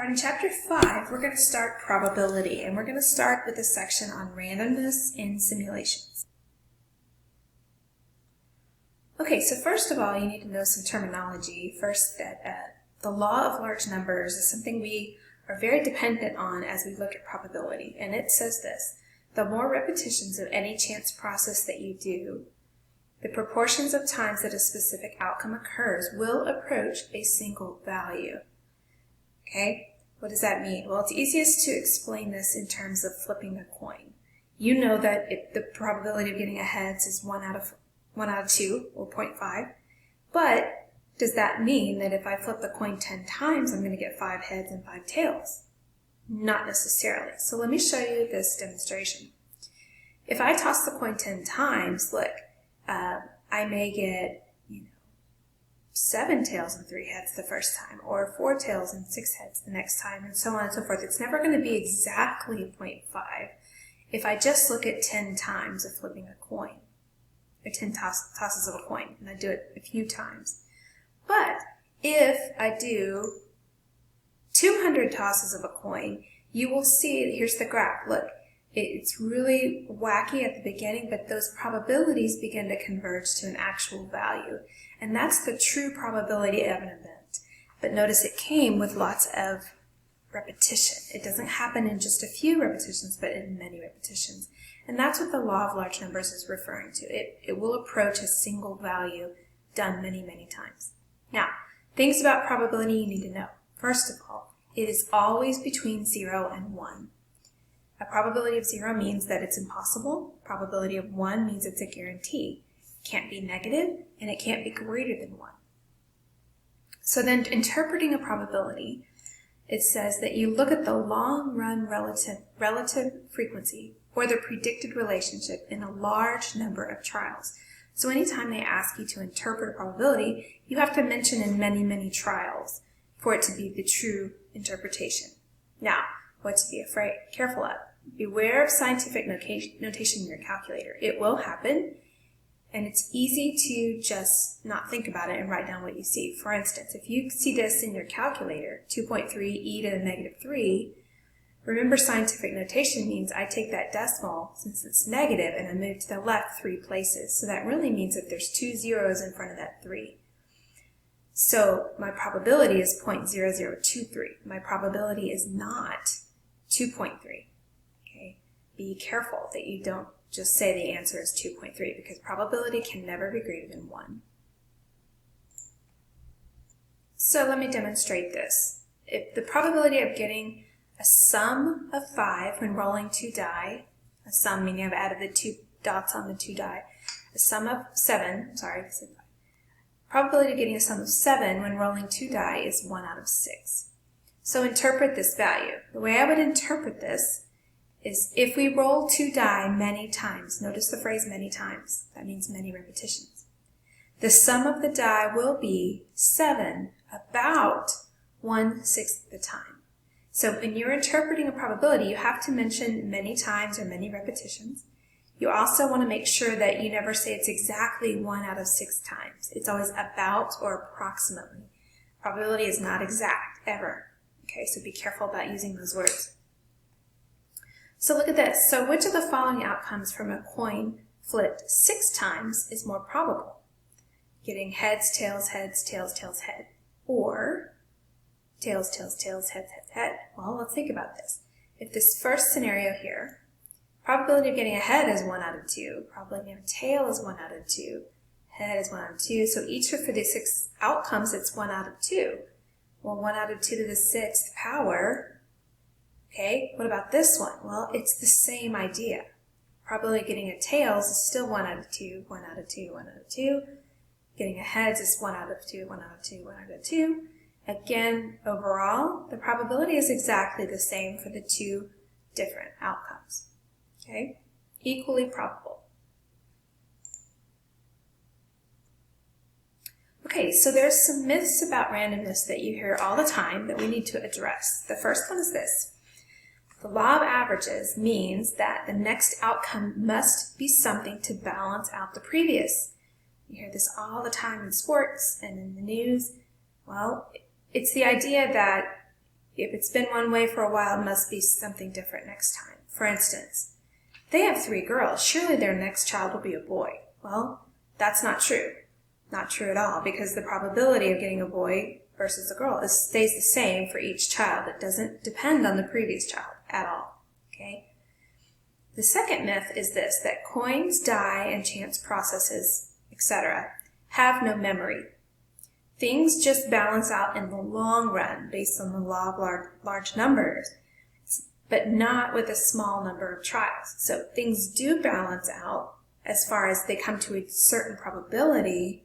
All right, in Chapter 5, we're going to start probability, and we're going to start with a section on randomness in simulations. Okay, so first of all, you need to know some terminology. First, that the law of large numbers is something we are very dependent on as we look at probability, and it says this: the more repetitions of any chance process that you do, the proportions of times that a specific outcome occurs will approach a single value. Okay, what does that mean? Well, it's easiest to explain this in terms of flipping a coin. You know that the probability of getting a heads is 1 out of 2, or 0.5. But does that mean that if I flip the coin 10 times, I'm going to get 5 heads and 5 tails? Not necessarily. So let me show you this demonstration. If I toss the coin 10 times, look, I may get 7 tails and 3 heads the first time, or 4 tails and 6 heads the next time, and so on and so forth. It's never going to be exactly 0.5 if I just look at 10 times of flipping a coin, or 10 tosses of a coin, and I do it a few times. But if I do 200 tosses of a coin, you will see, here's the graph, look, it's really wacky at the beginning, but those probabilities begin to converge to an actual value. And that's the true probability of an event. But notice it came with lots of repetition. It doesn't happen in just a few repetitions, but in many repetitions. And that's what the law of large numbers is referring to. It will approach a single value done many, many times. Now, things about probability you need to know. First of all, it is always between 0 and 1. A probability of 0 means that it's impossible. Probability of 1 means it's a guarantee. It can't be negative, and it can't be greater than 1. So then, interpreting a probability, it says that you look at the long-run relative frequency or the predicted relationship in a large number of trials. So anytime they ask you to interpret a probability, you have to mention in many, many trials for it to be the true interpretation. Now, what to be careful of. Beware of scientific notation in your calculator. It will happen, and it's easy to just not think about it and write down what you see. For instance, if you see this in your calculator, 2.3 e to the negative 3, remember scientific notation means I take that decimal, since it's negative, and I move to the left 3 places. So that really means that there's 2 zeros in front of that 3. So my probability is 0.0023. My probability is not 2.3. Okay? Be careful that you don't just say the answer is 2.3, because probability can never be greater than 1. So let me demonstrate this. If the probability of getting a sum of 5 when rolling 2 die, a sum meaning I've added the 2 dots on the 2 die, a sum of 7, sorry, I said 5. Probability of getting a sum of 7 when rolling 2 die is 1 out of 6. So interpret this value. The way I would interpret this is if we roll 2 die many times, notice the phrase many times, that means many repetitions, the sum of the die will be 7 about 1/6 the time. So when you're interpreting a probability, you have to mention many times or many repetitions. You also want to make sure that you never say it's exactly 1 out of 6 times. It's always about or approximately. Probability is not exact, ever. Okay, so be careful about using those words. So look at this. So which of the following outcomes from a coin flipped 6 times is more probable? Getting heads, tails, heads, tails, tails, head. Or tails, tails, tails, head, head, head. Well, let's think about this. If this first scenario here, probability of getting a head is 1 out of 2. Probability of a tail is 1 out of 2. Head is 1 out of 2. So each for the 6 outcomes, it's 1 out of 2. Well, 1 out of 2 to the 6th power. Okay, what about this one? Well, it's the same idea. Probability of getting a tails is still 1 out of 2, 1 out of 2, 1 out of 2. Getting a heads is 1 out of 2, 1 out of 2, 1 out of 2. Again, overall, the probability is exactly the same for the 2 different outcomes. Okay, equally probable. Okay, so there's some myths about randomness that you hear all the time that we need to address. The first one is this. The law of averages means that the next outcome must be something to balance out the previous. You hear this all the time in sports and in the news. Well, it's the idea that if it's been one way for a while, it must be something different next time. For instance, they have 3 girls. Surely their next child will be a boy. Well, that's not true. Not true at all, because the probability of getting a boy versus a girl stays the same for each child. It doesn't depend on the previous child at all. Okay? The second myth is this, that coins, die, and chance processes, etc., have no memory. Things just balance out in the long run based on the law of large numbers, but not with a small number of trials. So things do balance out as far as they come to a certain probability.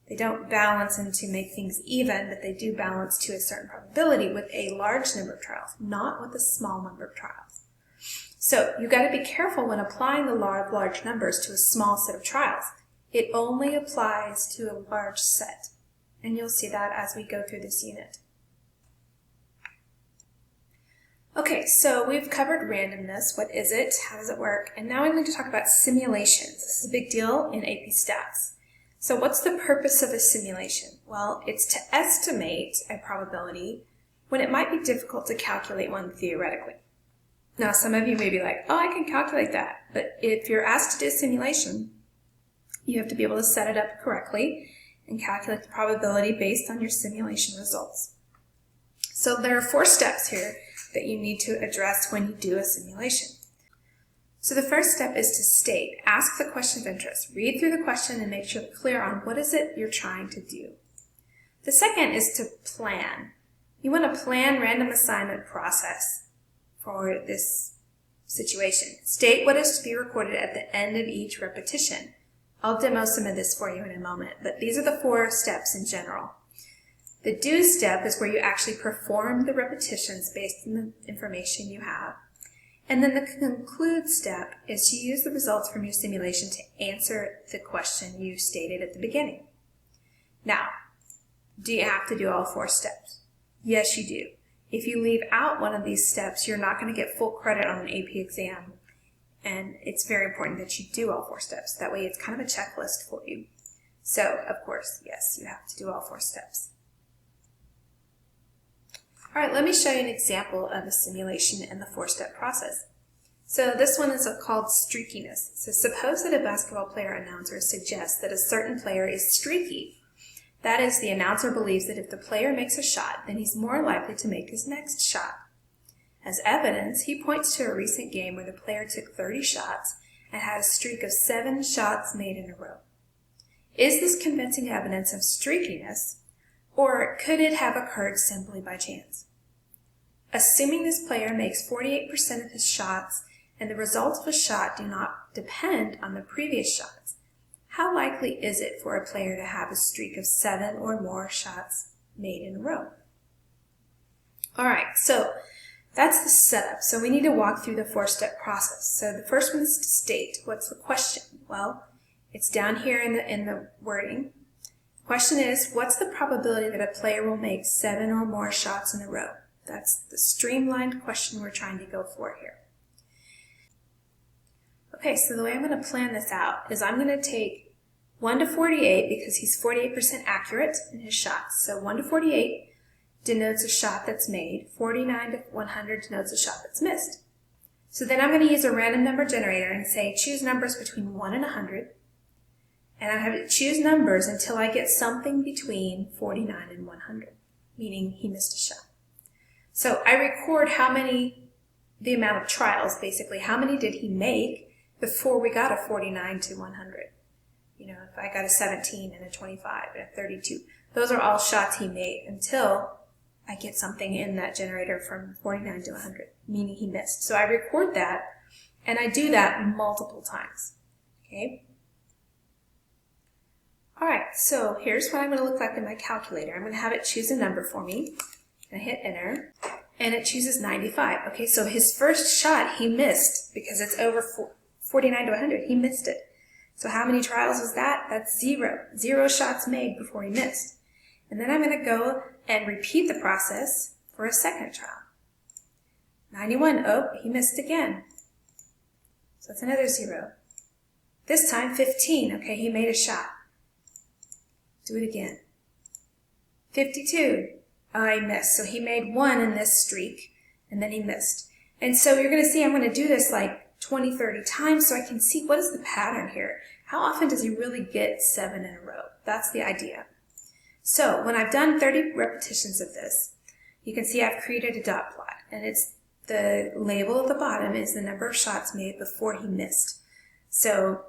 They don't balance and to make things even, but they do balance to a certain probability with a large number of trials, not with a small number of trials. So you've got to be careful when applying the law of large numbers to a small set of trials. It only applies to a large set, and you'll see that as we go through this unit. Okay, so we've covered randomness. What is it? How does it work? And now I'm going to talk about simulations. This is a big deal in AP Stats. So what's the purpose of a simulation? Well, it's to estimate a probability when it might be difficult to calculate one theoretically. Now, some of you may be like, oh, I can calculate that. But if you're asked to do a simulation, you have to be able to set it up correctly and calculate the probability based on your simulation results. So there are 4 steps here that you need to address when you do a simulation. So the first step is to state, ask the question of interest, read through the question and make sure you're clear on what is it you're trying to do. The second is to plan. You want to plan random assignment process for this situation. State what is to be recorded at the end of each repetition. I'll demo some of this for you in a moment, but these are the 4 steps in general. The do step is where you actually perform the repetitions based on the information you have. And then the conclude step is to use the results from your simulation to answer the question you stated at the beginning. Now, do you have to do all 4 steps? Yes, you do. If you leave out one of these steps, you're not going to get full credit on an AP exam. And it's very important that you do all 4 steps. That way it's kind of a checklist for you. So, of course, yes, you have to do all 4 steps. All right, let me show you an example of a simulation in the 4-step process. So this one is called streakiness. So suppose that a basketball player announcer suggests that a certain player is streaky. That is, the announcer believes that if the player makes a shot, then he's more likely to make his next shot. As evidence, he points to a recent game where the player took 30 shots and had a streak of 7 shots made in a row. Is this convincing evidence of streakiness, or could it have occurred simply by chance? Assuming this player makes 48% of his shots and the results of a shot do not depend on the previous shots, how likely is it for a player to have a streak of 7 or more shots made in a row? All right, so that's the setup. So we need to walk through the 4-step process. So the first one is to state. What's the question? Well, it's down here in the wording. The question is, what's the probability that a player will make 7 or more shots in a row? That's the streamlined question we're trying to go for here. Okay, so the way I'm going to plan this out is I'm going to take 1 to 48 because he's 48% accurate in his shots. So 1 to 48 denotes a shot that's made. 49 to 100 denotes a shot that's missed. So then I'm going to use a random number generator and say choose numbers between 1 and 100. And I have to choose numbers until I get something between 49 and 100, meaning he missed a shot. So I record the amount of trials, basically. How many did he make before we got a 49 to 100? You know, if I got a 17 and a 25 and a 32, those are all shots he made until I get something in that generator from 49 to 100, meaning he missed. So I record that, and I do that multiple times, okay? All right, so here's what I'm going to look like in my calculator. I'm going to have it choose a number for me. I hit enter, and it chooses 95. Okay, so his first shot he missed because it's over 49 to 100. He missed it. So how many trials was that? That's 0. 0 shots made before he missed. And then I'm going to go and repeat the process for a second trial. 91. Oh, he missed again. So that's another 0. This time 15. Okay, he made a shot. Do it again. 52. I missed. So he made 1 in this streak, and then he missed. And so you're going to see I'm going to do this like 20, 30 times so I can see what is the pattern here. How often does he really get 7 in a row? That's the idea. So when I've done 30 repetitions of this, you can see I've created a dot plot, and it's the label at the bottom is the number of shots made before he missed. So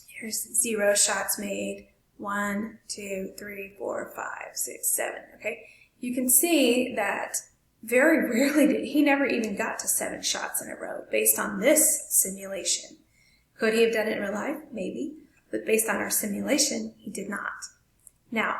here's 0 shots made, 1, 2, 3, 4, 5, 6, 7, okay? You can see that very rarely he never even got to 7 shots in a row based on this simulation. Could he have done it in real life? Maybe, but based on our simulation, he did not. Now,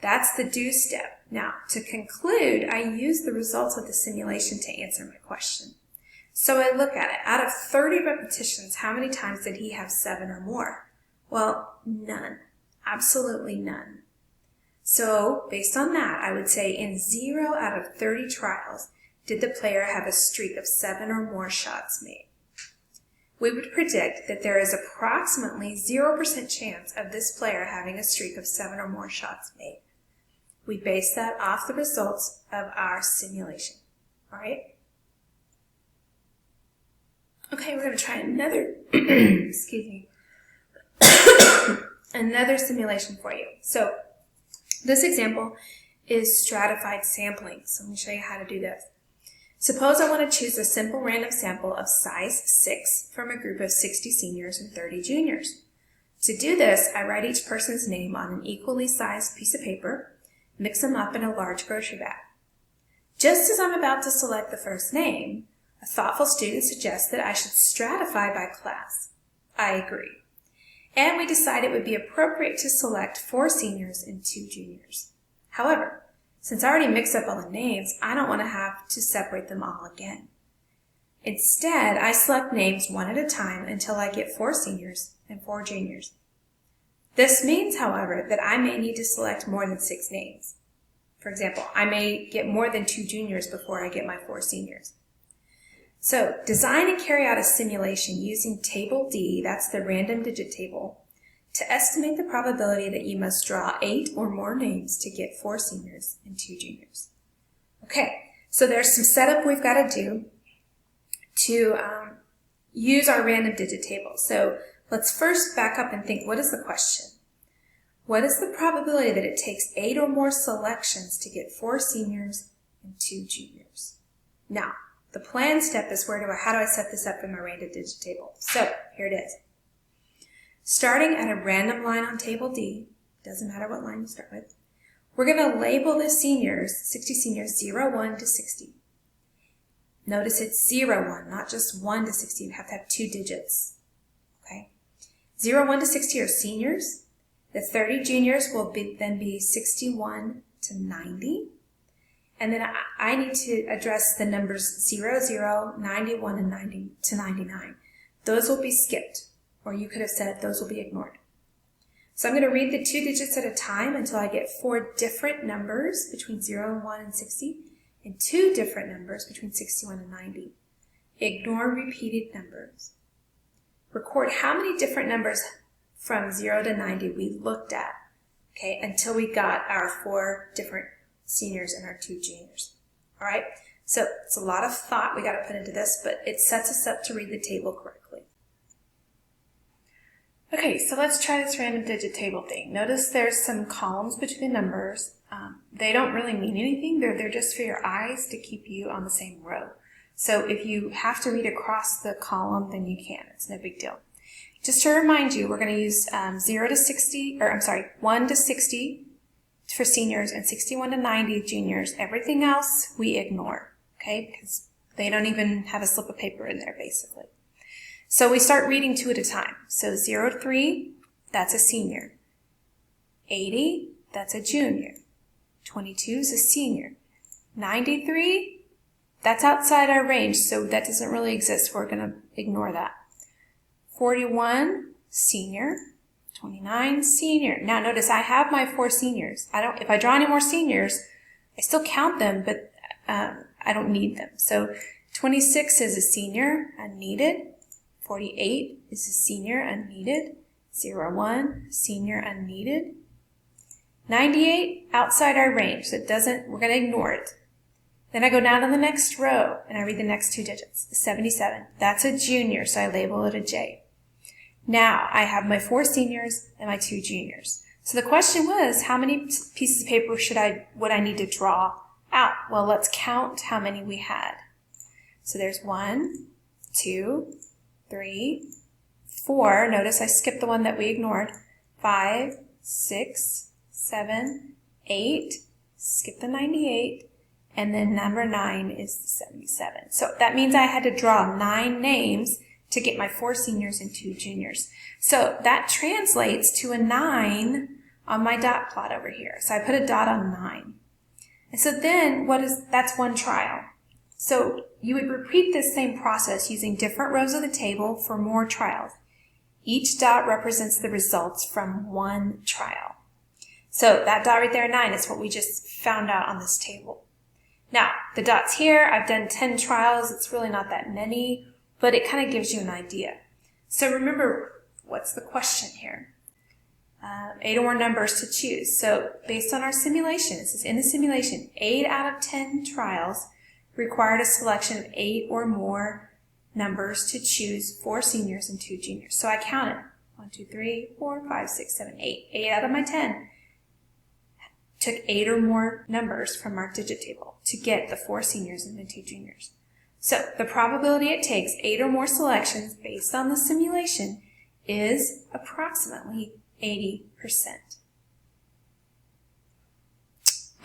that's the do step. Now, to conclude, I use the results of the simulation to answer my question. So I look at it. Out of 30 repetitions, how many times did he have 7 or more? Well, none. Absolutely none. So, based on that, I would say in 0 out of 30 trials, did the player have a streak of 7 or more shots made? We would predict that there is approximately 0% chance of this player having a streak of 7 or more shots made. We base that off the results of our simulation. All right? Okay, we're going to try another, excuse me, another simulation for you. So, this example is stratified sampling. So let me show you how to do this. Suppose I want to choose a simple random sample of size 6 from a group of 60 seniors and 30 juniors. To do this, I write each person's name on an equally sized piece of paper, mix them up in a large grocery bag. Just as I'm about to select the first name, a thoughtful student suggests that I should stratify by class. I agree. And we decide it would be appropriate to select 4 seniors and 2 juniors. However, since I already mixed up all the names, I don't want to have to separate them all again. Instead, I select names one at a time until I get 4 seniors and 4 juniors. This means, however, that I may need to select more than 6 names. For example, I may get more than 2 juniors before I get my 4 seniors. So, design and carry out a simulation using Table D, that's the random digit table, to estimate the probability that you must draw 8 or more names to get 4 seniors and 2 juniors. Okay, so there's some setup we've got to do to use our random digit table. So let's first back up and think, what is the question? What is the probability that it takes 8 or more selections to get 4 seniors and 2 juniors? Now, the plan step is how do I set this up in my random digit table? So here it is. Starting at a random line on table D, doesn't matter what line you start with, we're going to label the seniors, 60 seniors, 0, 1 to 60. Notice it's 0, 1, not just 1 to 60. You have to have 2 digits. Okay? 0, 1 to 60 are seniors. The 30 juniors will then be 61 to 90. And then I need to address the numbers 0, 0, 91, and 90 to 99. Those will be skipped, or you could have said those will be ignored. So I'm going to read the 2 digits at a time until I get 4 different numbers between 0 and 1 and 60, and 2 different numbers between 61 and 90. Ignore repeated numbers. Record how many different numbers from 0 to 90 we looked at, okay, until we got our 4 different seniors and our 2 juniors. All right, so it's a lot of thought we got to put into this, but it sets us up to read the table correctly. Okay, so let's try this random digit table thing. Notice there's some columns between the numbers. They don't really mean anything. They're just for your eyes to keep you on the same row. So if you have to read across the column, then you can. It's no big deal. Just to remind you, we're going to use 1 to 60 for seniors and 61 to 90 juniors. Everything else we ignore, okay? Because they don't even have a slip of paper in there, basically. So we start reading 2 at a time. So 0 to 3, that's a senior. 80, that's a junior. 22 is a senior. 93, that's outside our range, so that doesn't really exist. We're going to ignore that. 41, senior. 29, senior. Now notice I have my 4 seniors. If I draw any more seniors, I still count them, but I don't need them. So 26 is a senior, unneeded. 48 is a senior, unneeded. 01, senior, unneeded. 98, outside our range, so we're going to ignore it. Then I go down to the next row and I read the next 2 digits. 77, that's a junior, so I label it a J. Now I have my 4 seniors and my 2 juniors. So the question was, how many pieces of paper would I need to draw out? Well, let's count how many we had. So there's 1, 2, 3, 4. Notice I skipped the one that we ignored. 5, 6, 7, 8. Skip the 98. And then number 9 is the 77. So that means I had to draw 9 names to get my 4 seniors and 2 juniors. So that translates to a 9 on my dot plot over here. So I put a dot on 9. And so then that's one trial. So you would repeat this same process using different rows of the table for more trials. Each dot represents the results from one trial. So that dot right there, 9, is what we just found out on this table. Now, the dots here, I've done 10 trials. It's really not that many, but it kind of gives you an idea. So remember, what's the question here? 8 or more numbers to choose. So based on our simulation, it says in the simulation, 8 out of 10 trials required a selection of 8 or more numbers to choose 4 seniors and 2 juniors. So I counted 1, 2, 3, 4, 5, 6, 7, 8. 8 out of my 10 took 8 or more numbers from our digit table to get the 4 seniors and the 2 juniors. So the probability it takes 8 or more selections based on the simulation is approximately 80%.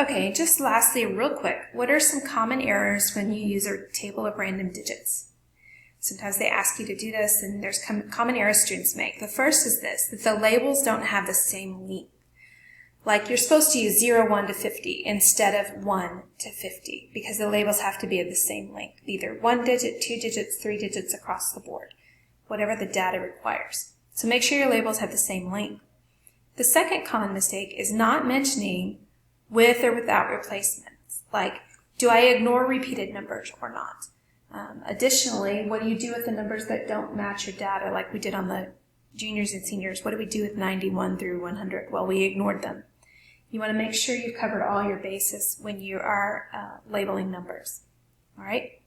Okay, just lastly, real quick, what are some common errors when you use a table of random digits? Sometimes they ask you to do this, and there's common errors students make. The first is this, that the labels don't have the same length. Like you're supposed to use 0, 1 to 50 instead of 1 to 50 because the labels have to be of the same length, either 1 digit, 2 digits, 3 digits across the board, whatever the data requires. So make sure your labels have the same length. The second common mistake is not mentioning with or without replacements. Like, do I ignore repeated numbers or not? Additionally, what do you do with the numbers that don't match your data like we did on the juniors and seniors? What do we do with 91 through 100? Well, we ignored them. You want to make sure you've covered all your bases when you are labeling numbers. All right?